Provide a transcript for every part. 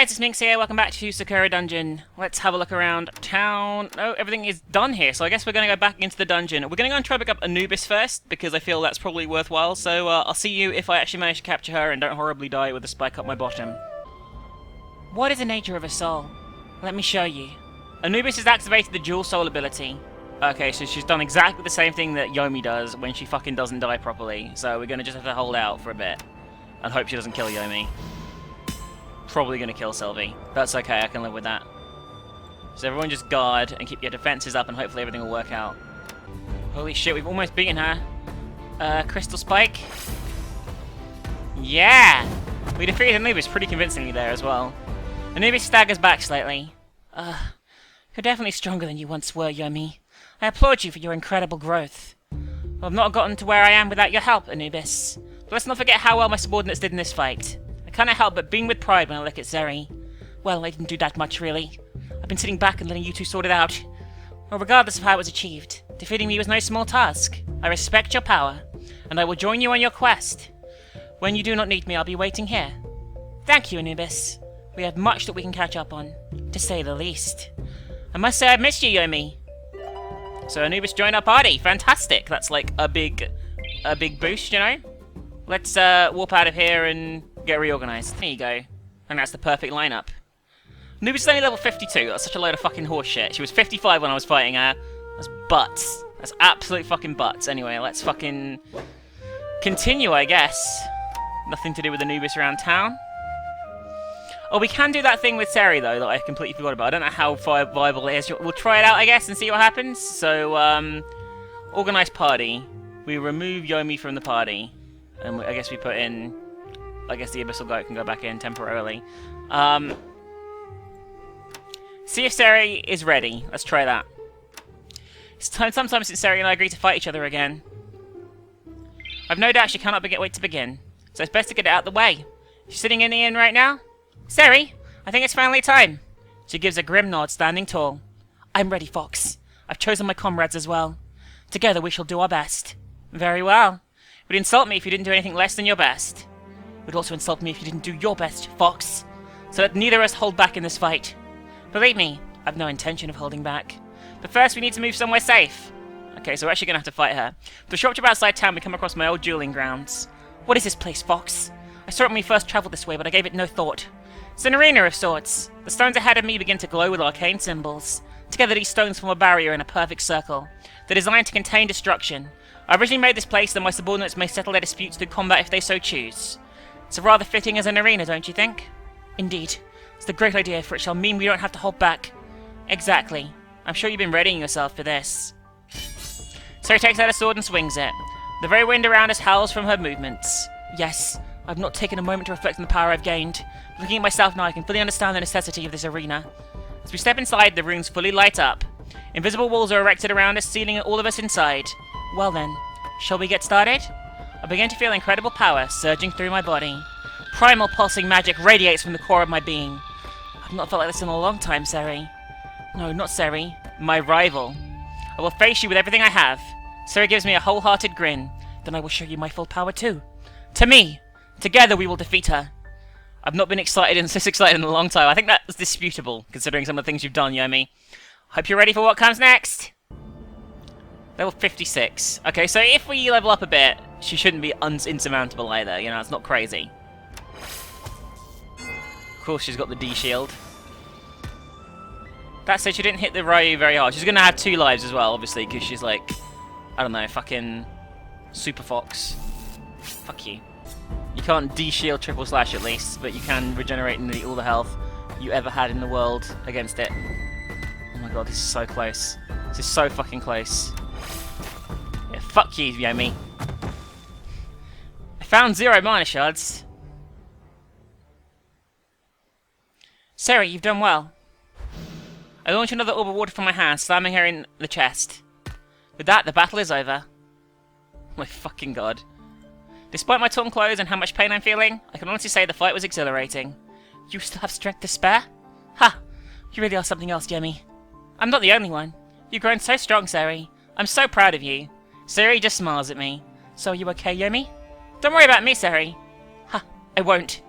guys, it's Minx here, welcome back to Sakura Dungeon. Let's have a look around town. Oh, everything is done here, so I guess we're going to go back into the dungeon. We're going to go and try to pick up Anubis first, because I feel that's probably worthwhile, so I'll see you if I actually manage to capture her and don't horribly die with a spike up my bottom. What is the nature of a soul? Let me show you. Anubis has activated the dual soul ability. Okay, so she's done exactly the same thing that Yomi does when she fucking doesn't die properly, so we're going to just have to hold out for a bit, and hope she doesn't kill Yomi. Probably going to kill Sylvie. That's okay, I can live with that. So everyone just guard and keep your defenses up and hopefully everything will work out. Holy shit, we've almost beaten her. Crystal Spike. Yeah! We defeated Anubis pretty convincingly there as well. Anubis staggers back slightly. You're definitely stronger than you once were, Yomi. I applaud you for your incredible growth. Well, I've not gotten to where I am without your help, Anubis. But let's not forget how well my subordinates did in this fight. I can't help but beam with pride when I look at Ceri. Well, I didn't do that much, really. I've been sitting back and letting you two sort it out. Well, regardless of how it was achieved, defeating me was no small task. I respect your power, and I will join you on your quest. When you do not need me, I'll be waiting here. Thank you, Anubis. We have much that we can catch up on, to say the least. I must say I've missed you, Yomi. So Anubis joined our party. Fantastic. That's like a big boost, you know? Let's warp out of here and get reorganized. There you go. And that's the perfect lineup. Anubis is only level 52. That's such a load of fucking horse shit. She was 55 when I was fighting her. That's butts. That's absolute fucking butts. Anyway, let's fucking continue, I guess. Nothing to do with Anubis around town. Oh, we can do that thing with Ceri, though, that I completely forgot about. I don't know how viable it is. We'll try it out, I guess, and see what happens. So, organized party. We remove Yomi from the party. And I guess we put in... I guess the Abyssal Goat can go back in temporarily. See if Ceri is ready. Let's try that. It's sometime since Ceri and I agreed to fight each other again. I've no doubt she cannot wait to begin. So it's best to get it out of the way. She's sitting in the inn right now? Ceri, I think it's finally time. She gives a grim nod, standing tall. I'm ready, Fox. I've chosen my comrades as well. Together we shall do our best. Very well. It would insult me if you didn't do anything less than your best. It would also insult me if you didn't do your best, Fox. So let neither of us hold back in this fight. Believe me, I've no intention of holding back. But first we need to move somewhere safe. Okay, so we're actually going to have to fight her. With a short trip outside town, we come across my old dueling grounds. What is this place, Fox? I saw it when we first travelled this way, but I gave it no thought. It's an arena of sorts. The stones ahead of me begin to glow with arcane symbols. Together these stones form a barrier in a perfect circle. They're designed to contain destruction. I originally made this place that my subordinates may settle their disputes through combat if they so choose. It's rather fitting as an arena, don't you think? Indeed. It's a great idea, for it shall mean we don't have to hold back. Exactly. I'm sure you've been readying yourself for this. So he takes out a sword and swings it. The very wind around us howls from her movements. Yes, I've not taken a moment to reflect on the power I've gained. Looking at myself now, I can fully understand the necessity of this arena. As we step inside, the rooms fully light up. Invisible walls are erected around us, sealing all of us inside. Well then, shall we get started? I begin to feel incredible power surging through my body. Primal pulsing magic radiates from the core of my being. I've not felt like this in a long time, Ceri. No, not Ceri. My rival. I will face you with everything I have. Ceri gives me a wholehearted grin. Then I will show you my full power too. To me! Together we will defeat her. I've not been this excited in a long time. I think that's disputable, considering some of the things you've done, Yomi. Hope you're ready for what comes next. Level 56. Okay, so if we level up a bit, she shouldn't be insurmountable either. You know, it's not crazy. Of course, she's got the D shield. That said, she didn't hit the Ryu very hard. She's going to have 2 lives as well, obviously, because she's like, I don't know, fucking Super Fox. Fuck you. You can't D-shield triple slash at least, but you can regenerate nearly all the health you ever had in the world against it. Oh my god, this is so close. This is so fucking close. Yeah, fuck you, Yomi. I found 0 mana shards. Ceri, you've done well. I launch another orb of water from my hand, slamming her in the chest. With that, the battle is over. Oh my fucking god. Despite my torn clothes and how much pain I'm feeling, I can honestly say the fight was exhilarating. You still have strength to spare? Ha! You really are something else, Yomi. I'm not the only one. You've grown so strong, Ceri. I'm so proud of you. Ceri just smiles at me. So are you okay, Yomi? Don't worry about me, Ceri. Ha! I won't.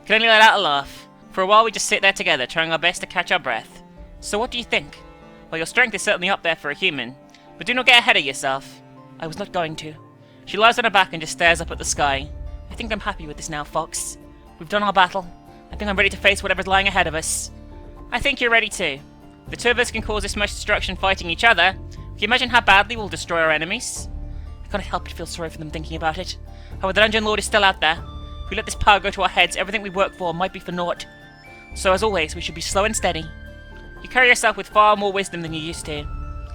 I can only let out a laugh. For a while we just sit there together, trying our best to catch our breath. So what do you think? Well, your strength is certainly up there for a human, but do not get ahead of yourself. I was not going to. She lies on her back and just stares up at the sky. I think I'm happy with this now, Fox. We've done our battle. I think I'm ready to face whatever's lying ahead of us. I think you're ready too. If the two of us can cause this much destruction fighting each other, can you imagine how badly we'll destroy our enemies? I can't help but feel sorry for them thinking about it. However, the Dungeon Lord is still out there. If we let this power go to our heads, everything we work for might be for naught. So as always, we should be slow and steady. You carry yourself with far more wisdom than you used to.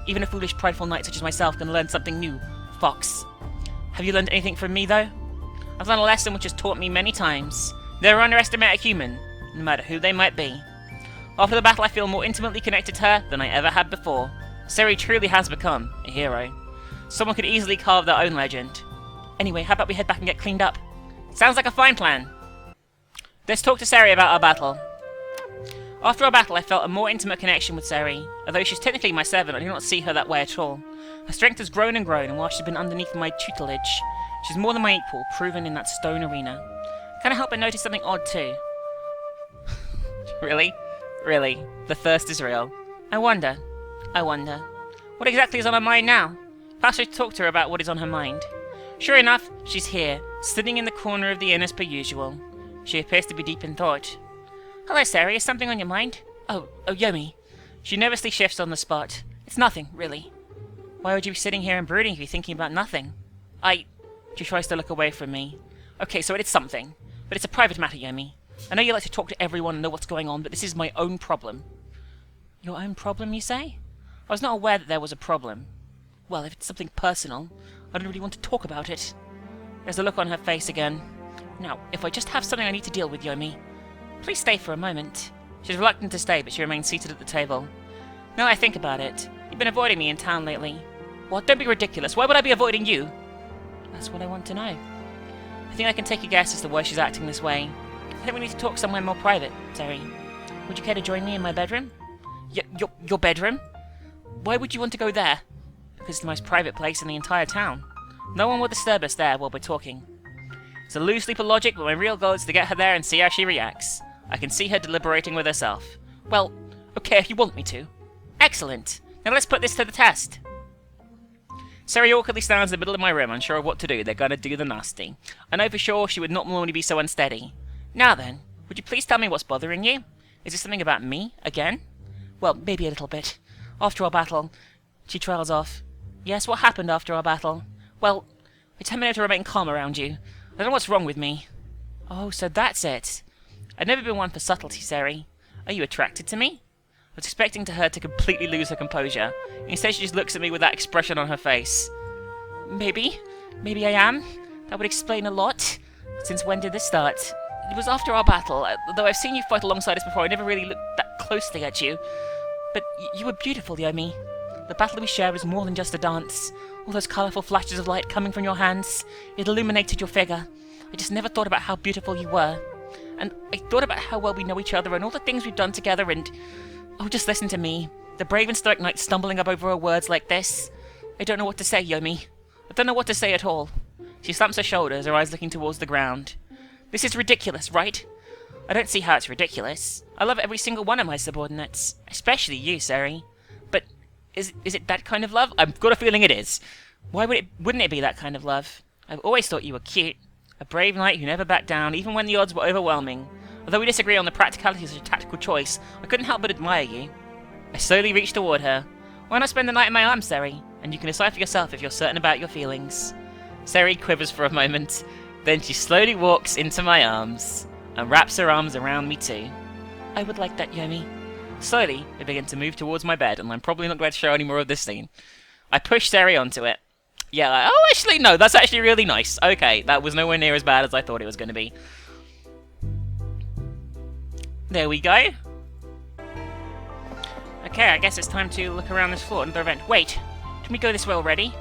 Even a foolish, prideful knight such as myself can learn something new, Fox. Have you learned anything from me, though? I've learned a lesson which has taught me many times. Never underestimate a human, no matter who they might be. After the battle, I feel more intimately connected to her than I ever had before. Ceri truly has become a hero. Someone could easily carve their own legend. Anyway, how about we head back and get cleaned up? Sounds like a fine plan. Let's talk to Ceri about our battle. After our battle, I felt a more intimate connection with Ceri. Although she's technically my servant, I do not see her that way at all. Her strength has grown and grown, and while she's been underneath my tutelage, she's more than my equal, proven in that stone arena. I can't help but notice something odd too. Really? Really? The thirst is real. I wonder. What exactly is on her mind now? Perhaps I should talk to her about what is on her mind. Sure enough, she's here, sitting in the corner of the inn as per usual. She appears to be deep in thought. Hello, Ceri, is something on your mind? Oh, Yomi. She nervously shifts on the spot. It's nothing, really. Why would you be sitting here and brooding if you're thinking about nothing? She tries to look away from me. Okay, so it is something. But it's a private matter, Yomi. I know you like to talk to everyone and know what's going on, but this is my own problem. Your own problem, you say? I was not aware that there was a problem. Well, if it's something personal, I don't really want to talk about it. There's a look on her face again. Now, if I just have something I need to deal with, Yomi, please stay for a moment. She's reluctant to stay, but she remains seated at the table. Now that I think about it, you've been avoiding me in town lately. What? Don't be ridiculous. Why would I be avoiding you? That's what I want to know. I think I can take a guess as to why she's acting this way. I think we need to talk somewhere more private, Ceri. Would you care to join me in my bedroom? Your bedroom? Why would you want to go there? Because it's the most private place in the entire town. No one will disturb us there while we're talking. It's a loose leap of logic, but my real goal is to get her there and see how she reacts. I can see her deliberating with herself. Well, okay, if you want me to. Excellent. Now let's put this to the test. Ceri awkwardly stands in the middle of my room, unsure of what to do. They're gonna do the nasty. I know for sure she would not normally be so unsteady. Now then, would you please tell me what's bothering you? Is this something about me, again? Well, maybe a little bit. After our battle, she trails off. Yes, what happened after our battle? Well, I determined to remain calm around you. I don't know what's wrong with me. Oh, so that's it. I've never been one for subtlety, Ceri. Are you attracted to me? I was expecting her to completely lose her composure. Instead, she just looks at me with that expression on her face. Maybe I am. That would explain a lot. Since when did this start? It was after our battle. Though I've seen you fight alongside us before, I never really looked that closely at you. But you were beautiful, Yomi. The battle we shared was more than just a dance. All those colourful flashes of light coming from your hands, it illuminated your figure. I just never thought about how beautiful you were. And I thought about how well we know each other and all the things we've done together and... Oh, just listen to me. The brave and stoic knight stumbling up over her words like this. I don't know what to say, Yomi. I don't know what to say at all. She slumps her shoulders, her eyes looking towards the ground. This is ridiculous, right? I don't see how it's ridiculous. I love every single one of my subordinates. Especially you, Ceri. But is it that kind of love? I've got a feeling it is. Why wouldn't it be that kind of love? I've always thought you were cute. A brave knight who never backed down, even when the odds were overwhelming. Although we disagree on the practicalities of a tactical choice, I couldn't help but admire you. I slowly reach toward her. Why not spend the night in my arms, Ceri? And you can decide for yourself if you're certain about your feelings. Ceri quivers for a moment. Then she slowly walks into my arms and wraps her arms around me too. I would like that, Yomi. Slowly, we begin to move towards my bed, and I'm probably not going to show any more of this scene. I push Ceri onto it. Yeah, oh, actually, no, that's actually really nice. Okay, that was nowhere near as bad as I thought it was going to be. There we go. Okay, I guess it's time to look around this floor and prevent. Wait, didn't we go this way already?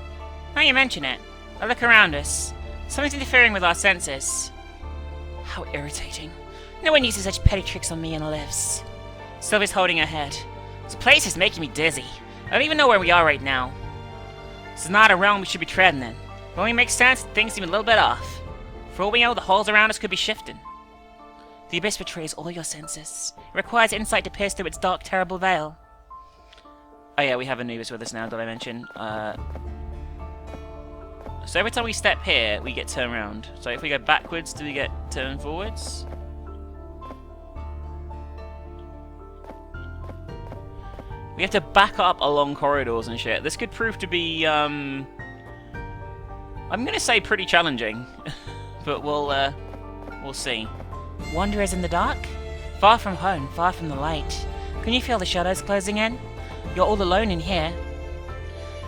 Now you mention it. I look around us. Something's interfering with our senses. How irritating. No one uses such petty tricks on me and lives. Sylvia's holding her head. This place is making me dizzy. I don't even know where we are right now. This is not a realm we should be treading in. It only makes sense that things seem a little bit off. For all we know, the halls around us could be shifting. The abyss betrays all your senses. It requires insight to pierce through its dark, terrible veil. Oh yeah, we have Anubis with us now, did I mention? So every time we step here, we get turned around. So if we go backwards, do we get turned forwards? We have to back up along corridors and shit. This could prove to be, I'm gonna say pretty challenging. But we'll see. Wanderers in the dark? Far from home, far from the light. Can you feel the shadows closing in? You're all alone in here.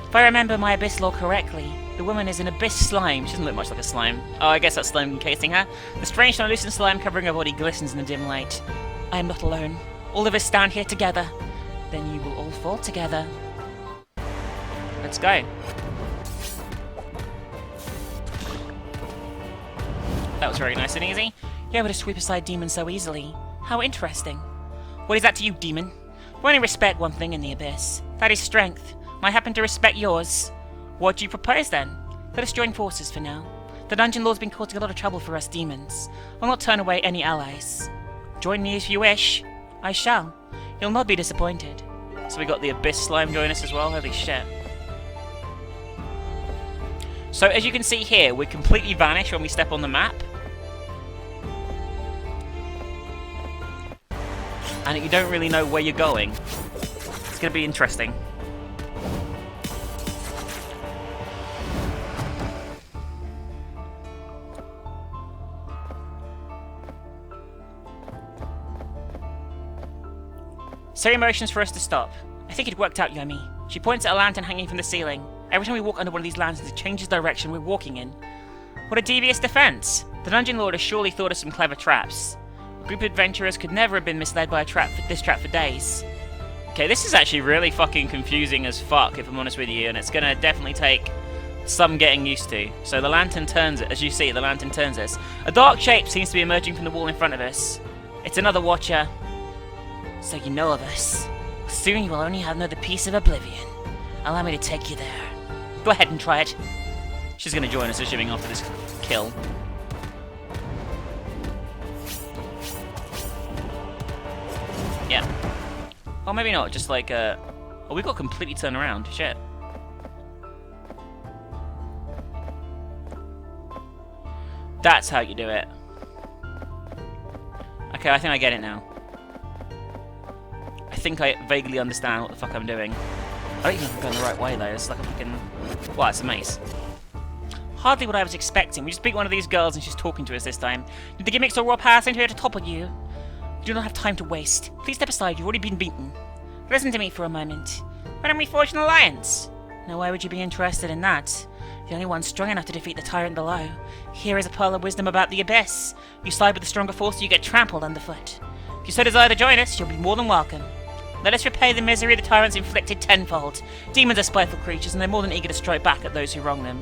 If I remember my abyss lore correctly, the woman is an abyss slime. She doesn't look much like a slime. Oh, I guess that's slime encasing her. The strange translucent slime covering her body glistens in the dim light. I am not alone. All of us stand here together. Then you will all fall together. Let's go. That was very nice and easy. You're able to sweep aside demons so easily. How interesting. What is that to you, demon? We only respect one thing in the abyss. That is strength. I happen to respect yours. What do you propose then? Let us join forces for now. The Dungeon Lord's been causing a lot of trouble for us demons. I'll not turn away any allies. Join me if you wish. I shall. You'll not be disappointed. So we got the Abyss Slime join us as well. Holy shit. So as you can see here, we completely vanish when we step on the map. And you don't really know where you're going. It's going to be interesting. Ceri motions for us to stop. I think it worked out, Yomi. She points at a lantern hanging from the ceiling. Every time we walk under one of these lanterns, it changes the direction we're walking in. What a devious defense! The Dungeon Lord has surely thought of some clever traps. A group of adventurers could never have been misled by this trap for days. Okay, this is actually really fucking confusing as fuck, if I'm honest with you, and it's gonna definitely take some getting used to. So the lantern turns it, as you see, the lantern turns us. A dark shape seems to be emerging from the wall in front of us. It's another watcher. So you know of us. Soon you will only have another piece of oblivion. Allow me to take you there. Go ahead and try it. She's going to join us, assuming after this kill. Yeah. Oh, maybe not. Just like, oh, we got completely turned around. Shit. That's how you do it. Okay, I think I get it now. I think I vaguely understand what the fuck I'm doing. I don't even know if I'm going the right way though. It's like a fucking... Well, it's a maze. Hardly what I was expecting. We just beat one of these girls and she's talking to us this time. Did the gimmicks or raw power seem to be able to topple you? You do not have time to waste. Please step aside. You've already been beaten. Listen to me for a moment. Why don't we forge an alliance? Now why would you be interested in that? The only one strong enough to defeat the tyrant below. Here is a pearl of wisdom about the abyss. You side with the stronger force, you get trampled underfoot. If you so desire to join us, you'll be more than welcome. Let us repay the misery the tyrants inflicted tenfold. Demons are spiteful creatures, and they're more than eager to strike back at those who wrong them.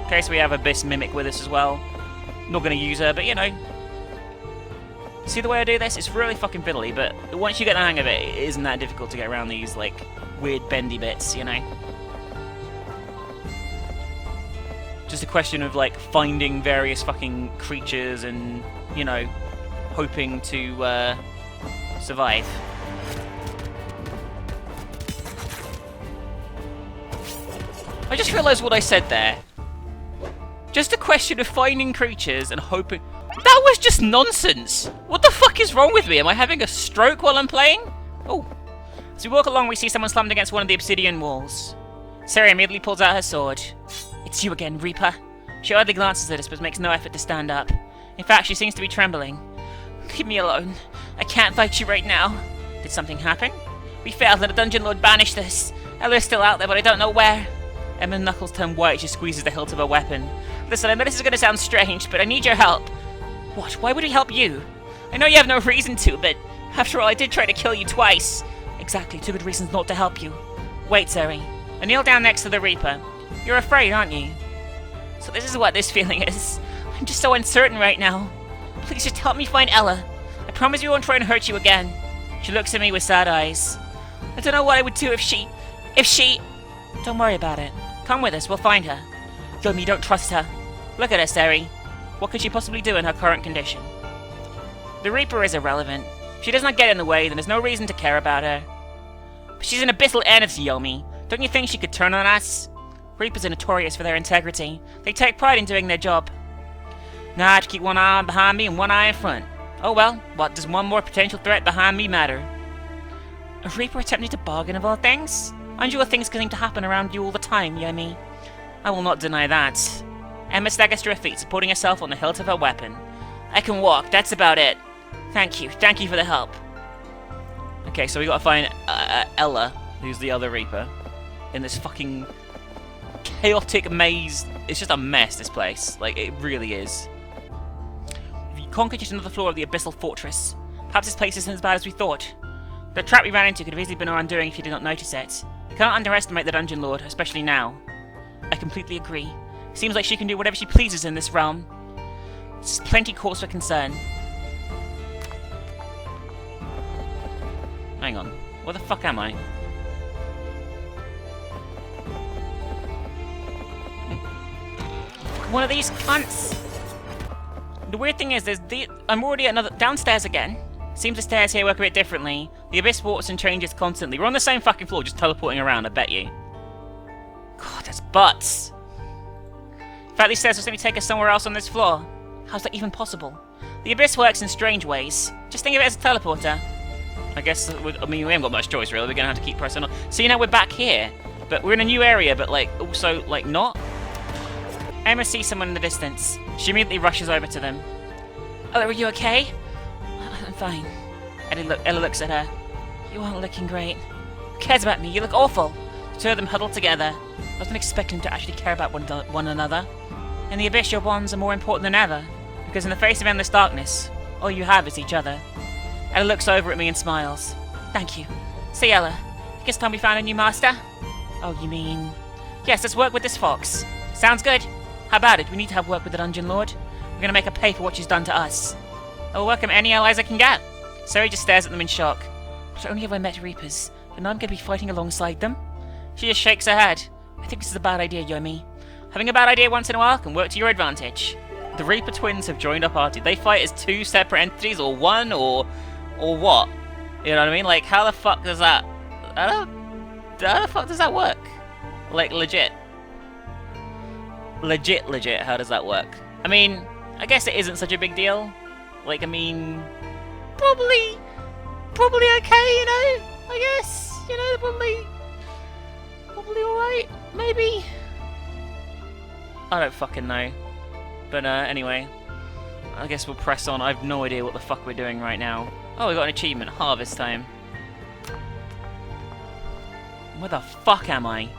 Okay, so we have Abyss Mimic with us as well. Not going to use her, but you know. See the way I do this? It's really fucking fiddly, but once you get the hang of it, it isn't that difficult to get around these, like, weird bendy bits, you know? Just a question of, like, finding various fucking creatures and, you know, hoping to, survive. I just realised what I said there. Just a question of finding creatures and hoping... That was just nonsense! What the fuck is wrong with me? Am I having a stroke while I'm playing? Oh. As we walk along, we see someone slammed against one of the obsidian walls. Ceri immediately pulls out her sword. It's you again, Reaper. She hardly glances at us, but makes no effort to stand up. In fact, she seems to be trembling. Leave me alone. I can't fight you right now. Did something happen? We failed and the Dungeon Lord banished us. Ella's still out there, but I don't know where. Emma's knuckles turn white as she squeezes the hilt of her weapon. Listen, I know this is going to sound strange, but I need your help. What? Why would we help you? I know you have no reason to, but after all, I did try to kill you twice. Exactly, 2 good reasons not to help you. Wait, Ceri. I kneel down next to the Reaper. You're afraid, aren't you? So this is what this feeling is. I'm just so uncertain right now. Please just help me find Ella. I promise we won't try and hurt you again. She looks at me with sad eyes. I don't know what I would do if she... Don't worry about it. Come with us, we'll find her. Yomi, don't trust her. Look at her, Ceri. What could she possibly do in her current condition? The Reaper is irrelevant. If she does not get in the way, then there's no reason to care about her. But she's an abyssal entity, Yomi. Don't you think she could turn on us? Reapers are notorious for their integrity. They take pride in doing their job. Now I have to keep one eye behind me and one eye in front. Oh well, what does one more potential threat behind me matter? A Reaper attempting to bargain of all things? Unusual things seem to happen around you all the time, Yomi. I will not deny that. Emma staggers to her feet, supporting herself on the hilt of her weapon. I can walk, that's about it. Thank you for the help. Okay, so we gotta find Ella, who's the other Reaper, in this fucking chaotic maze. It's just a mess, this place. Like, it really is. We've conquered yet another floor of the Abyssal Fortress. Perhaps this place isn't as bad as we thought. The trap we ran into could have easily been our undoing if you did not notice it. You cannot underestimate the Dungeon Lord, especially now. I completely agree. Seems like she can do whatever she pleases in this realm. There's plenty cause for concern. Hang on. Where the fuck am I? One of these cunts! The weird thing is, I'm already at another downstairs again. Seems the stairs here work a bit differently. The abyss warps and changes constantly. We're on the same fucking floor, just teleporting around, I bet you. God, that's butts. In fact, these stairs will simply take us somewhere else on this floor. How's that even possible? The abyss works in strange ways. Just think of it as a teleporter. I guess, I mean, we haven't got much choice, really. We're going to have to keep pressing on. See, now we're back here. But we're in a new area, but, like, also, like, not. Emma sees someone in the distance. She immediately rushes over to them. Ella, are you okay? I'm fine. Ella looks at her. You aren't looking great. Who cares about me? You look awful. The two of them huddled together. I wasn't expecting them to actually care about one another. In the abyss, your bonds are more important than ever. Because in the face of endless darkness, all you have is each other. Ella looks over at me and smiles. Thank you. Say, Ella, I guess time we found a new master? Oh, you mean... Yes, let's work with this fox. Sounds good. How about it? We need to have work with the Dungeon Lord. We're going to make her pay for what she's done to us. I will welcome any allies I can get. Ceri just stares at them in shock. Not only have I met Reapers, but now I'm going to be fighting alongside them. She just shakes her head. I think this is a bad idea, Yomi. Having a bad idea once in a while can work to your advantage. The Reaper twins have joined our party. They fight as two separate entities, or one, or what? You know what I mean? Like, how the fuck does that... How the fuck does that work? Like, legit. Legit, how does that work? I mean, I guess it isn't such a big deal. Like, I mean... Probably okay, you know? I guess, you know, probably alright, maybe? I don't fucking know. But, anyway. I guess we'll press on. I have no idea what the fuck we're doing right now. Oh, we got an achievement. Harvest time. Where the fuck am I?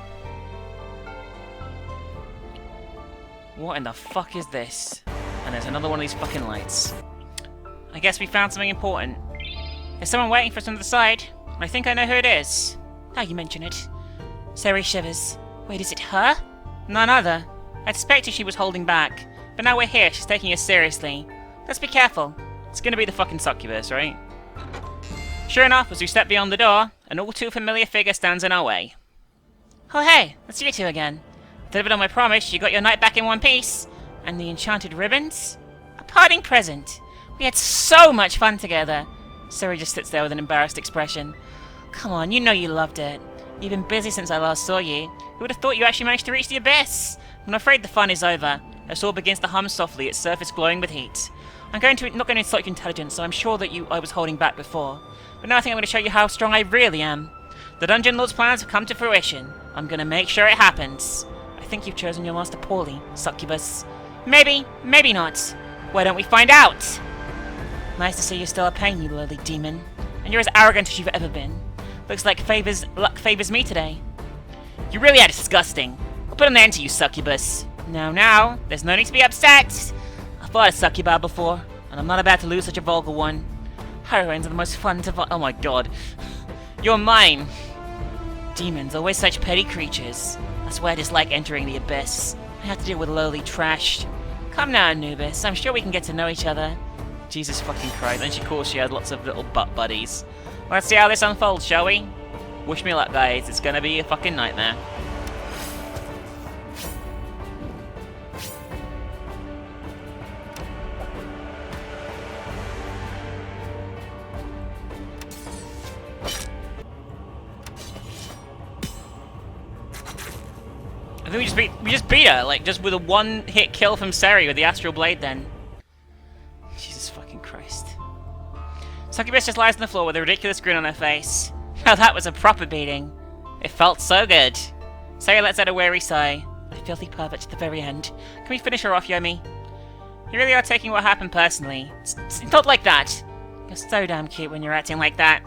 What in the fuck is this? And there's another one of these fucking lights. I guess we found something important. There's someone waiting for us on the side. And I think I know who it is. Now you mention it. Ceri shivers. Wait, is it her? None other. I suspected she was holding back. But now we're here, she's taking us seriously. Let's be careful. It's gonna be the fucking succubus, right? Sure enough, as we step beyond the door, an all too familiar figure stands in our way. Oh hey, it's you two again. Delivered on my promise, you got your night back in one piece. And the enchanted ribbons? A parting present. We had so much fun together. Ceri just sits there with an embarrassed expression. Come on, you know you loved it. You've been busy since I last saw you. Who would have thought you actually managed to reach the abyss? I'm afraid the fun is over. Her sword begins to hum softly, its surface glowing with heat. I'm not going to insult your intelligence, so I'm sure that I was holding back before. But now I think I'm going to show you how strong I really am. The Dungeon Lord's plans have come to fruition. I'm going to make sure it happens. I think you've chosen your master poorly, succubus. Maybe, maybe not. Why don't we find out? Nice to see you're still a pain, you lowly demon. And you're as arrogant as you've ever been. Looks like luck favors me today. You really are disgusting. I'll put an end to you, succubus. Now, there's no need to be upset. I've fought a succubi before, and I'm not about to lose such a vulgar one. Heroines are the most fun to fight. Oh my god. You're mine. Demons, always such petty creatures. That's why I dislike entering the abyss. I have to deal with lowly trash. Come now, Anubis. I'm sure we can get to know each other. Jesus fucking Christ. And of course she had lots of little butt buddies. Let's see how this unfolds, shall we? Wish me luck, guys. It's gonna be a fucking nightmare. I think we just beat her, like, just with a one-hit kill from Ceri with the Astral Blade then. Jesus fucking Christ. Succubus just lies on the floor with a ridiculous grin on her face. Now that was a proper beating. It felt so good. Ceri lets out a weary sigh. A filthy pervert to the very end. Can we finish her off, Yomi? You really are taking what happened personally. It's not like that. You're so damn cute when you're acting like that.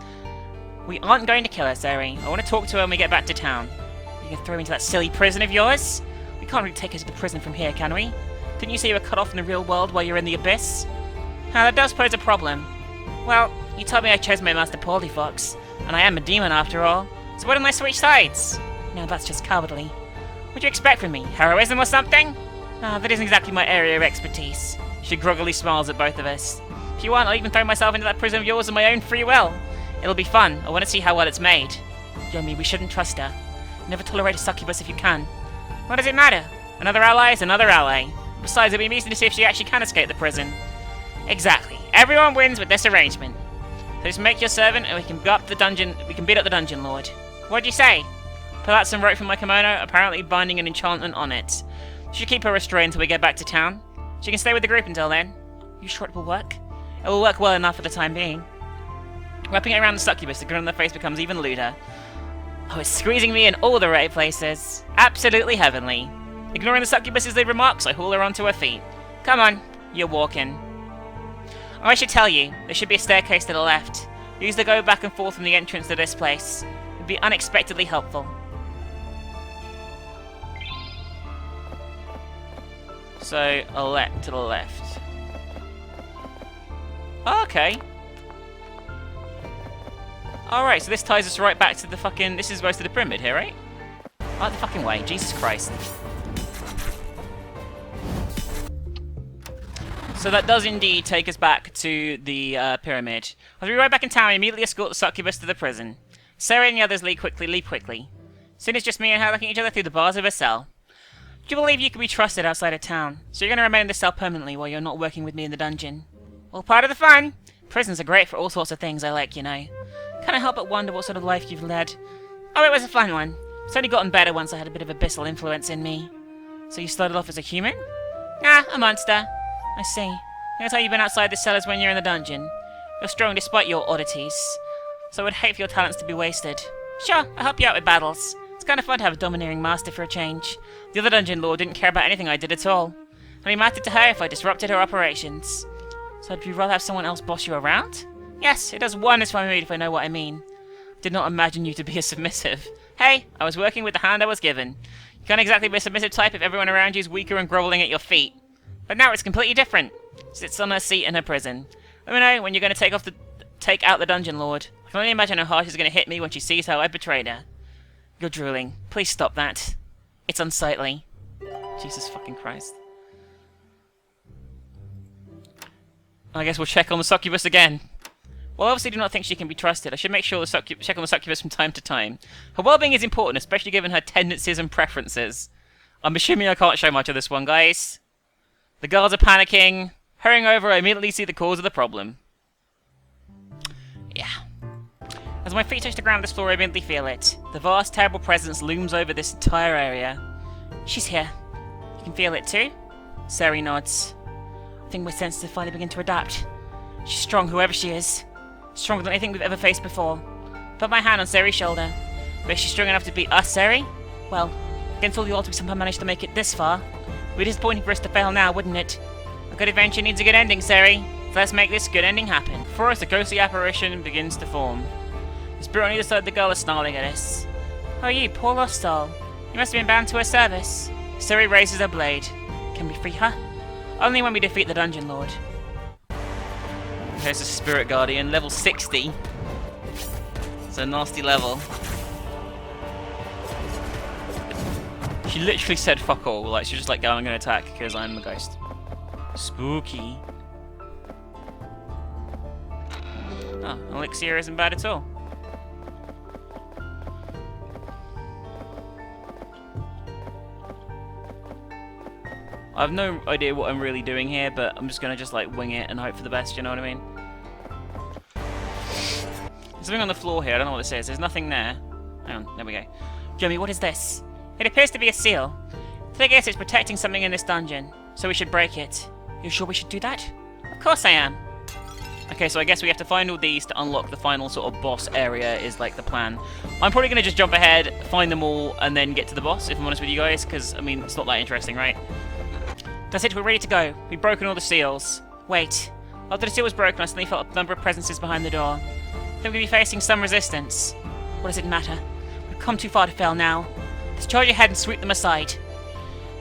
We aren't going to kill her, Ceri. I want to talk to her when we get back to town. You can throw her into that silly prison of yours? We can't really take her to the prison from here, can we? Didn't you say you were cut off from the real world while you're in the abyss? Now, that does pose a problem. Well, you told me I chose my master poorly, Fox. And I am a demon after all. So why don't I switch sides? No, that's just cowardly. What do you expect from me? Heroism or something? Ah, that isn't exactly my area of expertise. She groggily smiles at both of us. If you want, I'll even throw myself into that prison of yours of my own free will. It'll be fun. I want to see how well it's made. Yomi, we shouldn't trust her. Never tolerate a succubus if you can. What does it matter? Another ally is another ally. Besides, it'll be amazing to see if she actually can escape the prison. Exactly. Everyone wins with this arrangement. So just make your servant and we can go up the dungeon. We can beat up the dungeon lord. What'd you say? Pull out some rope from my kimono, apparently binding an enchantment on it. Should keep her restrained until we get back to town. She can stay with the group until then. You sure it will work? It will work well enough for the time being. Wrapping it around the succubus, the grin on their face becomes even lewder. Oh, it's squeezing me in all the right places. Absolutely heavenly. Ignoring the succubus's remarks, I haul her onto her feet. Come on, you're walking. Oh, I should tell you, there should be a staircase to the left. Use the go back and forth from the entrance to this place. It'd be unexpectedly helpful. So, to the left. Oh, okay. Alright, so this ties us right back to the fucking... This is most of the pyramid here, right? Out the fucking way, Jesus Christ. So that does indeed take us back to the pyramid. As we ride back in town, we immediately escort the succubus to the prison. Ceri and the others leave quickly. Soon it's just me and her looking at each other through the bars of her cell. Do you believe you can be trusted outside of town? So you're going to remain in this cell permanently while you're not working with me in the dungeon? All part of the fun! Prisons are great for all sorts of things I like, you know. Can't help but wonder what sort of life you've led. Oh, it was a fun one. It's only gotten better once I had a bit of abyssal influence in me. So you started off as a human? Ah, a monster. I see. That's how you've been outside the cellars when you're in the dungeon. You're strong despite your oddities. So I would hate for your talents to be wasted. Sure, I'll help you out with battles. It's kind of fun to have a domineering master for a change. The other dungeon lord didn't care about anything I did at all. Only mattered to her if I disrupted her operations. So would you rather have someone else boss you around? Yes, it does wonders for me if I know what I mean. Did not imagine you to be a submissive. Hey, I was working with the hand I was given. You can't exactly be a submissive type if everyone around you is weaker and grovelling at your feet. But now it's completely different. Sits on her seat in her prison. Let me know when you're going to take out the dungeon lord. I can only imagine how hard she's going to hit me when she sees how I betrayed her. You're drooling. Please stop that. It's unsightly. Jesus fucking Christ. I guess we'll check on the succubus again. Well, I obviously do not think she can be trusted. I should make sure to check on the succubus from time to time. Her well-being is important, especially given her tendencies and preferences. I'm assuming I can't show much of this one, guys. The guards are panicking. Hurrying over, I immediately see the cause of the problem. Yeah. As my feet touch the ground on this floor, I immediately feel it. The vast, terrible presence looms over this entire area. She's here. You can feel it too? Ceri nods. I think my senses finally begin to adapt. She's strong, whoever she is. Stronger than anything we've ever faced before. Put my hand on Ceri's shoulder. But is she strong enough to beat us, Ceri? Well, against all the odds we somehow managed to make it this far. It would be disappointing for us to fail now, wouldn't it? A good adventure needs a good ending, Ceri. So let's make this good ending happen. Before us, a ghostly apparition begins to form. The spirit on either side of the girl is snarling at us. Oh, you poor lost soul. You must have been bound to her service. Ceri raises her blade. Can we free her? Only when we defeat the dungeon lord. There's a spirit guardian, level 60. It's a nasty level. She literally said fuck all. Like, she was just like, go, I'm gonna attack because I'm the ghost. Spooky. Oh, elixir isn't bad at all. I have no idea what I'm really doing here, but I'm just gonna like wing it and hope for the best, you know what I mean? There's something on the floor here, I don't know what this is. There's nothing there. Hang on, there we go. Yomi, what is this? It appears to be a seal. So I guess it's protecting something in this dungeon, so we should break it. You sure we should do that? Of course I am. Okay, so I guess we have to find all these to unlock the final sort of boss area is like the plan. I'm probably going to just jump ahead, find them all, and then get to the boss, if I'm honest with you guys, because, I mean, it's not that interesting, right? That's it, we're ready to go. We've broken all the seals. Wait. After the seal was broken, I suddenly felt a number of presences behind the door. Then we're going to be facing some resistance. What does it matter? We've come too far to fail now. Let's charge ahead and sweep them aside.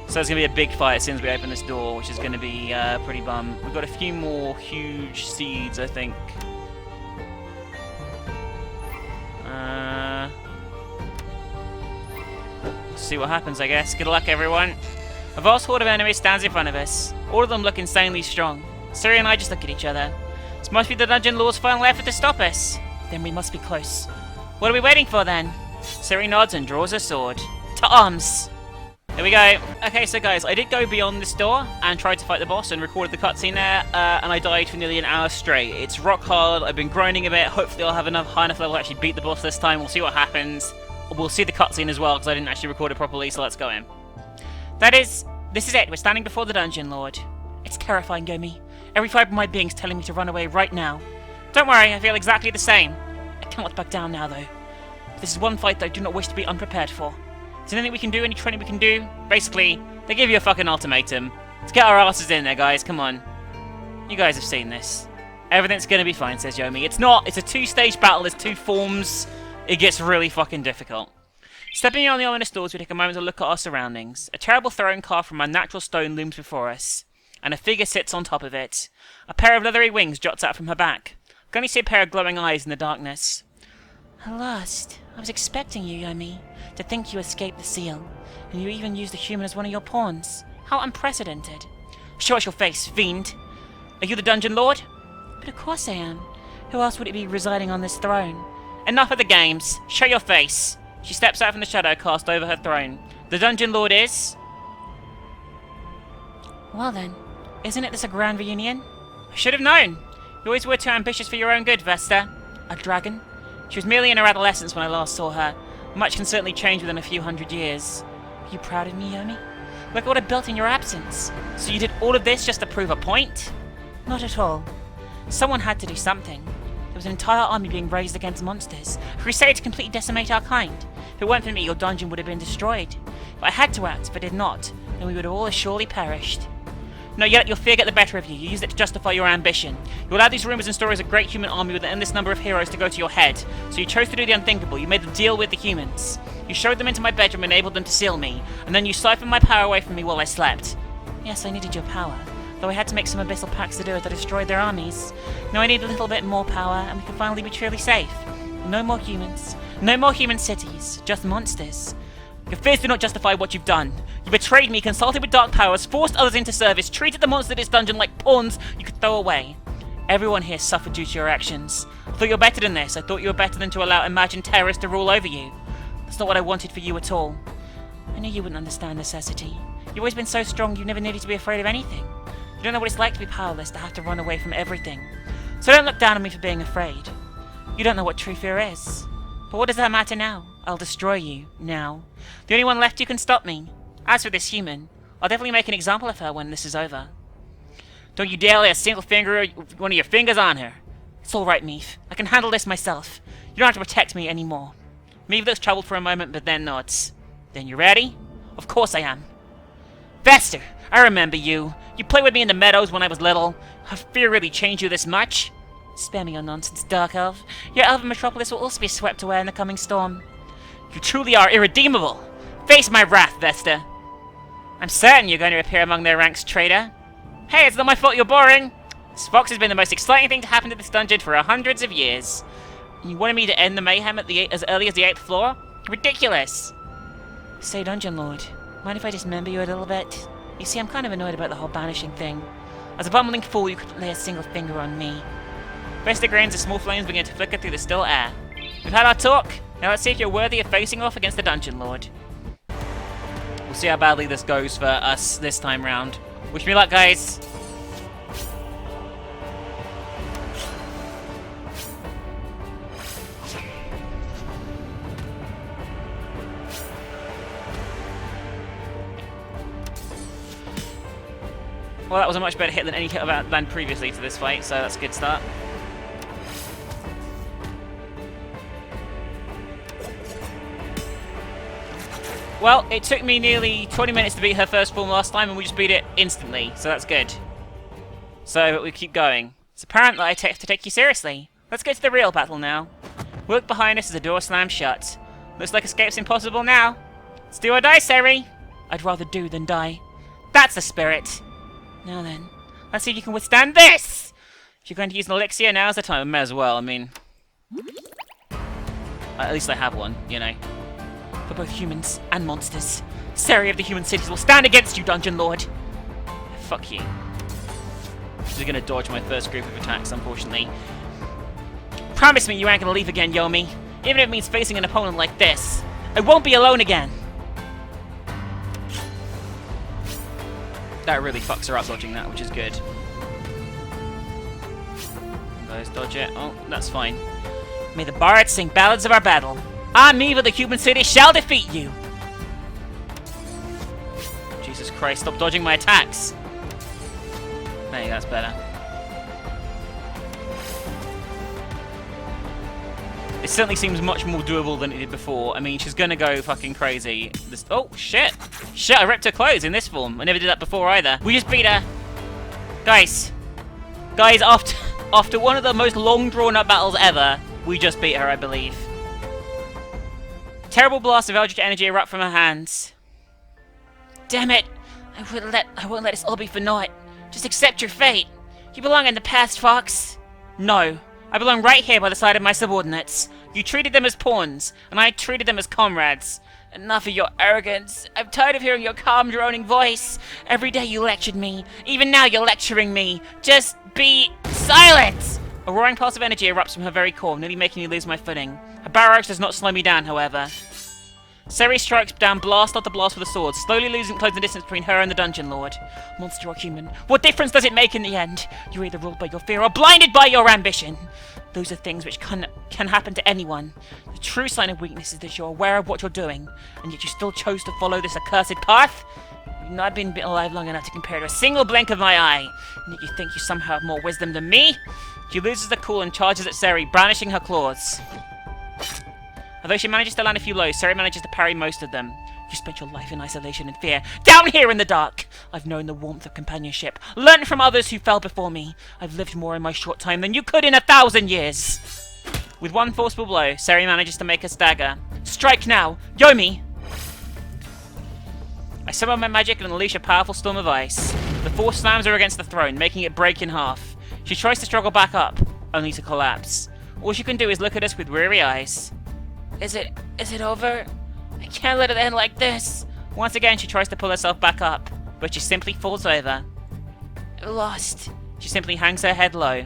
So there's going to be a big fight as soon as we open this door, which is going to be pretty bum. We've got a few more huge seeds, I think. Let's see what happens, I guess. Good luck, everyone. A vast horde of enemies stands in front of us. All of them look insanely strong. Ceri and I just look at each other. This must be the Dungeon Lord's final effort to stop us. Then we must be close. What are we waiting for, then? Ceri nods and draws her sword. To arms! Here we go. Okay, so guys, I did go beyond this door and tried to fight the boss and recorded the cutscene there, and I died for nearly an hour straight. It's rock hard. I've been grinding a bit. Hopefully I'll have enough high enough level to actually beat the boss this time. We'll see what happens. We'll see the cutscene as well, because I didn't actually record it properly, so let's go in. This is it. We're standing before the Dungeon Lord. It's terrifying, Yomi. Every fibre of my being is telling me to run away right now. Don't worry, I feel exactly the same. I cannot back down now, though. This is one fight that I do not wish to be unprepared for. Is there anything we can do? Any training we can do? Basically, they give you a fucking ultimatum. Let's get our asses in there, guys. Come on. You guys have seen this. Everything's gonna be fine, says Yomi. It's not. It's a two-stage battle. There's two forms. It gets really fucking difficult. Stepping beyond the ominous doors, we take a moment to look at our surroundings. A terrible throne carved from unnatural stone looms before us, and a figure sits on top of it. A pair of leathery wings juts out from her back. I can only see a pair of glowing eyes in the darkness. At last. I was expecting you, Yomi. To think you escaped the seal, and you even used the human as one of your pawns. How unprecedented. Show us your face, fiend. Are you the Dungeon Lord? But of course I am. Who else would it be residing on this throne? Enough of the games. Show your face. She steps out from the shadow cast over her throne. The Dungeon Lord is... Well then, isn't it this a grand reunion? I should have known. You always were too ambitious for your own good, Vesta. A dragon? She was merely in her adolescence when I last saw her. Much can certainly change within a few hundred years. Are you proud of me, Yomi? Look at what I built in your absence. So you did all of this just to prove a point? Not at all. Someone had to do something. There was an entire army being raised against monsters. A crusade to completely decimate our kind. If it weren't for me, your dungeon would have been destroyed. But I had to act, if I did not, then we would have all as surely perished. No, you let your fear get the better of you. You used it to justify your ambition. You allowed these rumors and stories of a great human army with an endless number of heroes to go to your head. So you chose to do the unthinkable. You made the deal with the humans. You showed them into my bedroom and enabled them to seal me. And then you siphoned my power away from me while I slept. Yes, I needed your power. Though I had to make some abyssal pacts to do it that destroyed their armies. Now I need a little bit more power, and we can finally be truly safe. No more humans. No more human cities. Just monsters. Your fears do not justify what you've done. You betrayed me, consulted with dark powers, forced others into service, treated the monsters in this dungeon like pawns you could throw away. Everyone here suffered due to your actions. I thought you were better than this. I thought you were better than to allow imagined terrorists to rule over you. That's not what I wanted for you at all. I knew you wouldn't understand necessity. You've always been so strong you never needed to be afraid of anything. You don't know what it's like to be powerless, to have to run away from everything. So don't look down on me for being afraid. You don't know what true fear is. But what does that matter now? I'll destroy you, now. The only one left who can stop me. As for this human, I'll definitely make an example of her when this is over. Don't you dare lay a single finger, one of your fingers on her. It's alright, Meave. I can handle this myself. You don't have to protect me anymore. Meave looks troubled for a moment, but then nods. Then you ready? Of course I am. Vester! I remember you. You played with me in the meadows when I was little. Have fear really changed you this much? Spare me your nonsense, Dark Elf. Your elven metropolis will also be swept away in the coming storm. You truly are irredeemable. Face my wrath, Vesta. I'm certain you're going to appear among their ranks, traitor. Hey, it's not my fault you're boring. This fox has been the most exciting thing to happen to this dungeon for hundreds of years. And you wanted me to end the mayhem at as early as the 8th floor? Ridiculous. Say, Dungeon Lord, mind if I dismember you a little bit? You see, I'm kind of annoyed about the whole banishing thing. As a bumbling fool, you could lay a single finger on me. Vesta grins as small flames begin to flicker through the still air. We've had our talk. Now let's see if you're worthy of facing off against the Dungeon Lord. We'll see how badly this goes for us this time round. Wish me luck, guys. Well, that was a much better hit than any hit I've landed previously to this fight, so that's a good start. Well, it took me nearly 20 minutes to beat her first form last time, and we just beat it instantly, so that's good. So, we keep going. It's apparent that I have to take you seriously. Let's get to the real battle now. We look behind us as the door slams shut. Looks like escape's impossible now. Let's do or die, Ceri. I'd rather do than die. That's the spirit. Now then, let's see if you can withstand this! If you're going to use an elixir, now's the time. I may as well, I mean... At least I have one, you know. For both humans and monsters, Ceri of the human cities will stand against you, Dungeon Lord! Fuck you. She's gonna dodge my first group of attacks, unfortunately. Promise me you ain't gonna leave again, Yomi. Even if it means facing an opponent like this. I won't be alone again! That really fucks her up dodging that, which is good. Guys, dodge it. Oh, that's fine. May the bards sing ballads of our battle. I, me, of the human city, shall defeat you! Jesus Christ, stop dodging my attacks! Hey, that's better. It certainly seems much more doable than it did before. I mean, she's gonna go fucking crazy. Oh, shit! Shit, I ripped her clothes in this form. I never did that before either. We just beat her. Guys, after one of the most long drawn-out battles ever, we just beat her, I believe. Terrible blast of eldritch energy erupt from her hands. Damn it! I won't let this all be for naught. Just accept your fate. You belong in the past, Fox. No. I belong right here by the side of my subordinates. You treated them as pawns, and I treated them as comrades. Enough of your arrogance. I'm tired of hearing your calm, droning voice. Every day you lectured me. Even now you're lecturing me. Just be silent! A roaring pulse of energy erupts from her very core, nearly making me lose my footing. Her barrage does not slow me down, however. Ceri strikes down blast after blast with a sword, slowly closing the distance between her and the Dungeon Lord. Monster or human, what difference does it make in the end? You're either ruled by your fear or blinded by your ambition. Those are things which can happen to anyone. The true sign of weakness is that you're aware of what you're doing, and yet you still chose to follow this accursed path? You've not been alive long enough to compare to a single blink of my eye, and yet you think you somehow have more wisdom than me? She loses the cool and charges at Ceri, brandishing her claws. Although she manages to land a few blows, Ceri manages to parry most of them. You spent your life in isolation and fear, down here in the dark! I've known the warmth of companionship, learnt from others who fell before me. I've lived more in my short time than you could in 1,000 years! With one forceful blow, Ceri manages to make a stagger. Strike now! Yomi! I summon my magic and unleash a powerful storm of ice. The force slams her against the throne, making it break in half. She tries to struggle back up, only to collapse. All she can do is look at us with weary eyes. Is it over? I can't let it end like this. Once again, she tries to pull herself back up, but she simply falls over. Lost. She simply hangs her head low.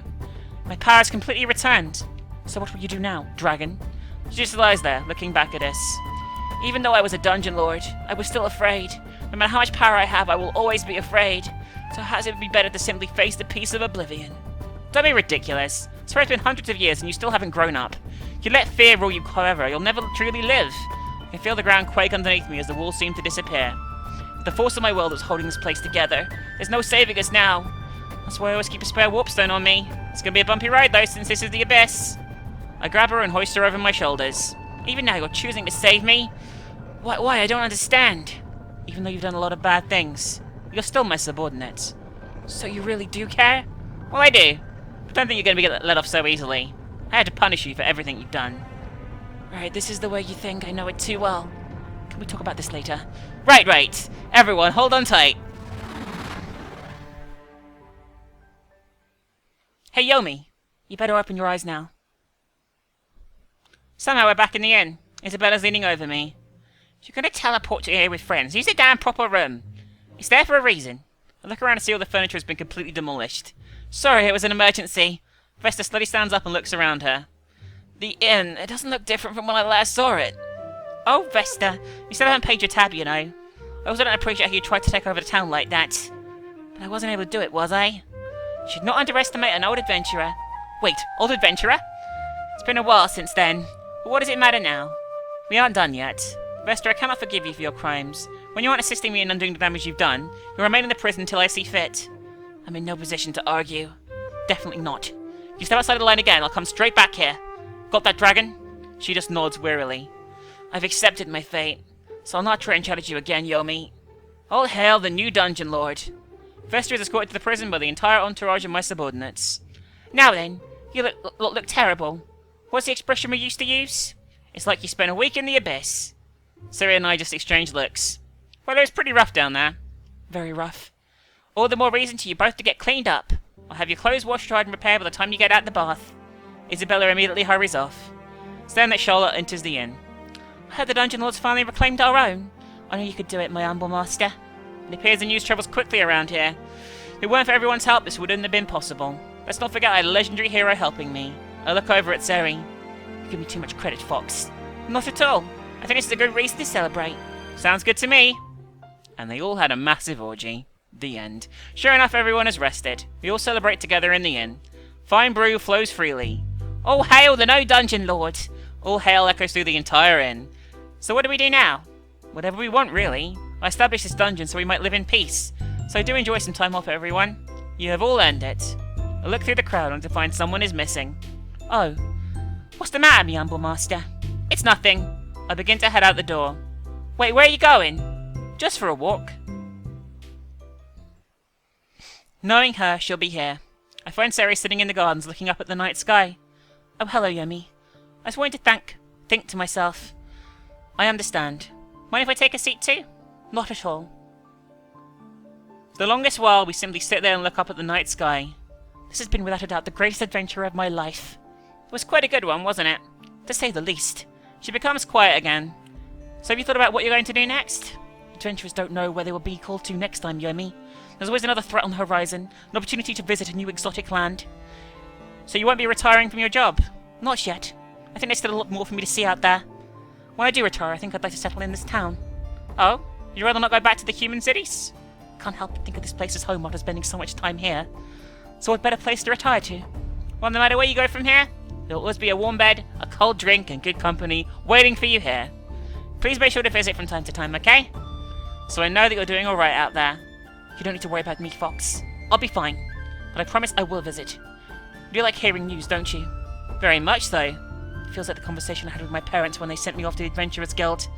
My power is completely returned. So what will you do now, dragon? She just lies there, looking back at us. Even though I was a dungeon lord, I was still afraid. No matter how much power I have, I will always be afraid. So how's it be better to simply face the peace of oblivion? Don't be ridiculous. It's been hundreds of years and you still haven't grown up. You let fear rule you, however, you'll never truly live. I can feel the ground quake underneath me as the walls seem to disappear. The force of my will that's holding this place together. There's no saving us now. That's why I always keep a spare warpstone on me. It's gonna be a bumpy ride though, since this is the abyss. I grab her and hoist her over my shoulders. Even now you're choosing to save me? Why? I don't understand. Even though you've done a lot of bad things, you're still my subordinate. So you really do care? Well, I do. But don't think you're gonna be let off so easily. I had to punish you for everything you've done. Right, this is the way you think. I know it too well. Can we talk about this later? Right. Everyone, hold on tight. Hey, Yomi. You better open your eyes now. Somehow we're back in the inn. Isabella's leaning over me. If you're going to teleport to here with friends, use a damn proper room. It's there for a reason. I look around and see all the furniture has been completely demolished. Sorry, it was an emergency. Vesta slowly stands up and looks around her. The inn, it doesn't look different from when I last saw it. Oh, Vesta, you still haven't paid your tab, you know. I also don't appreciate how you tried to take over the town like that. But I wasn't able to do it, was I? You should not underestimate an old adventurer. Wait, old adventurer? It's been a while since then. But what does it matter now? We aren't done yet. Vesta, I cannot forgive you for your crimes. When you aren't assisting me in undoing the damage you've done, you'll remain in the prison until I see fit. I'm in no position to argue. Definitely not. If you step outside the line again, I'll come straight back here. Got that, dragon? She just nods wearily. I've accepted my fate, so I'll not try and challenge you again, Yomi. All hail the new dungeon lord. Vesta is escorted to the prison by the entire entourage of my subordinates. Now then, you look terrible. What's the expression we used to use? It's like you spent a week in the abyss. Ceri and I just exchanged looks. Well, it was pretty rough down there. Very rough. All the more reason to you both to get cleaned up. I'll have your clothes washed, dried, and prepared by the time you get out the bath. Isabella immediately hurries off. Stand that Charlotte enters the inn. I heard the dungeon lords finally reclaimed our own. I knew you could do it, my humble master. It appears the news travels quickly around here. If it weren't for everyone's help, this wouldn't have been possible. Let's not forget I had a legendary hero helping me. I look over at Ceri. You give me too much credit, Fox. Not at all. I think this is a good reason to celebrate. Sounds good to me. And they all had a massive orgy. The end. Sure enough, everyone has rested. We all celebrate together in the inn. Fine brew flows freely. All hail the no dungeon lord! All hail echoes through the entire inn. So what do we do now? Whatever we want, really. I established this dungeon so we might live in peace. So do enjoy some time off, everyone. You have all earned it. I look through the crowd only to find someone is missing. Oh. What's the matter, me humble master? It's nothing. I begin to head out the door. Wait, where are you going? Just for a walk. Knowing her, she'll be here. I find Ceri sitting in the gardens looking up at the night sky. Oh, hello, Yomi. I was wanting to think to myself. I understand. Mind if I take a seat too? Not at all. For the longest while, we simply sit there and look up at the night sky. This has been without a doubt the greatest adventure of my life. It was quite a good one, wasn't it? To say the least. She becomes quiet again. So have you thought about what you're going to do next? Adventurers don't know where they will be called to next time, Yomi. There's always another threat on the horizon, an opportunity to visit a new exotic land. So you won't be retiring from your job? Not yet. I think there's still a lot more for me to see out there. When I do retire, I think I'd like to settle in this town. Oh? You'd rather not go back to the human cities? Can't help but think of this place as home after spending so much time here. So what better place to retire to? Well, no matter where you go from here, there'll always be a warm bed, a cold drink, and good company waiting for you here. Please make sure to visit from time to time, okay? So I know that you're doing alright out there. You don't need to worry about me, Fox. I'll be fine. But I promise I will visit. You do like hearing news, don't you? Very much so. It feels like the conversation I had with my parents when they sent me off to the Adventurers Guild.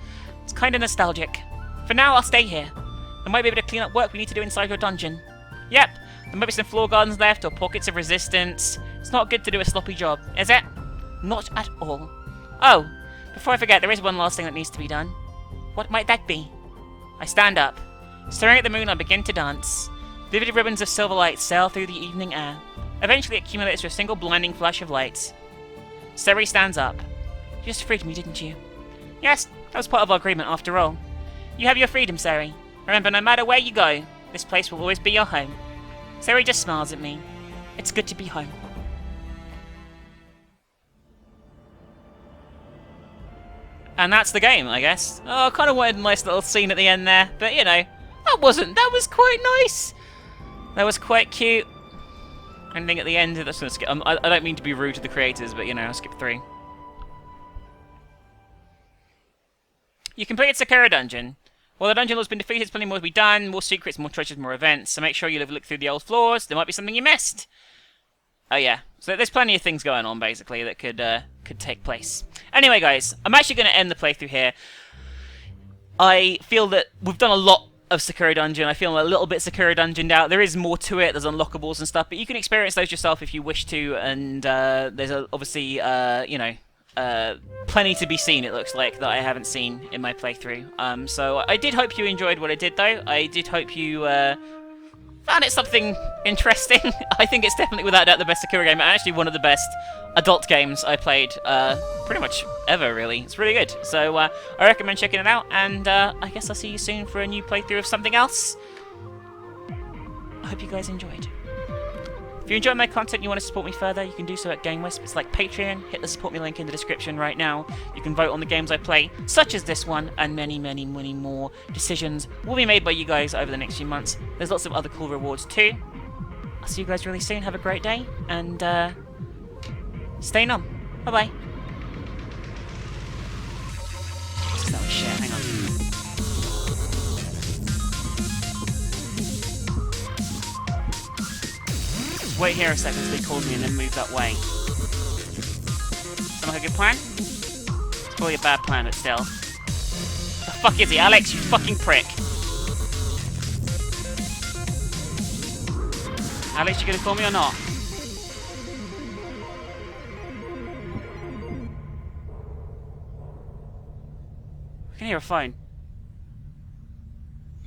It's kind of nostalgic. For now, I'll stay here. I might be able to clean up work we need to do inside your dungeon. Yep, there might be some floor gardens left or pockets of resistance. It's not good to do a sloppy job, is it? Not at all. Oh, before I forget, there is one last thing that needs to be done. What might that be? I stand up. Staring at the moon, I begin to dance. Vivid ribbons of silver light sail through the evening air. Eventually it accumulates to a single blinding flash of light. Ceri stands up. You just freed me, didn't you? Yes, that was part of our agreement after all. You have your freedom, Ceri. Remember, no matter where you go, this place will always be your home. Ceri just smiles at me. It's good to be home. And that's the game, I guess. Oh, I kind of wanted a nice little scene at the end there, but you know, that was quite nice. That was quite cute. Anything at the end, that's gonna skip. I don't mean to be rude to the creators, but you know, I'll skip 3. You completed Sakura Dungeon. While the dungeon has been defeated, plenty more to be done, more secrets, more treasures, more events, so make sure you look through the old floors, there might be something you missed. Oh yeah, so there's plenty of things going on, basically, that could take place. Anyway, guys, I'm actually going to end the playthrough here. I feel that we've done a lot of Sakura Dungeon. I feel a little bit Sakura Dungeoned out. There is more to it. There's unlockables and stuff, but you can experience those yourself if you wish to, and there's obviously, you know, plenty to be seen, it looks like, that I haven't seen in my playthrough. So I did hope you enjoyed what I did, though. I did hope you found it something interesting. I think it's definitely, without doubt, the best Sakura game, and actually one of the best adult games I played pretty much ever, really. It's really good. So I recommend checking it out, and I guess I'll see you soon for a new playthrough of something else. I hope you guys enjoyed. If you enjoy my content and you want to support me further, you can do so at GameWisp. It's like Patreon. Hit the support me link in the description right now. You can vote on the games I play, such as this one, and many, many, many more decisions will be made by you guys over the next few months. There's lots of other cool rewards too. I'll see you guys really soon. Have a great day, and stay on. Bye-bye. That was shit. Hang on. Just wait here a second until he calls me and then move that way. Sound like a good plan? It's probably a bad plan, but still. The fuck is he? Alex, you fucking prick. Alex, you gonna call me or not? I can hear a phone.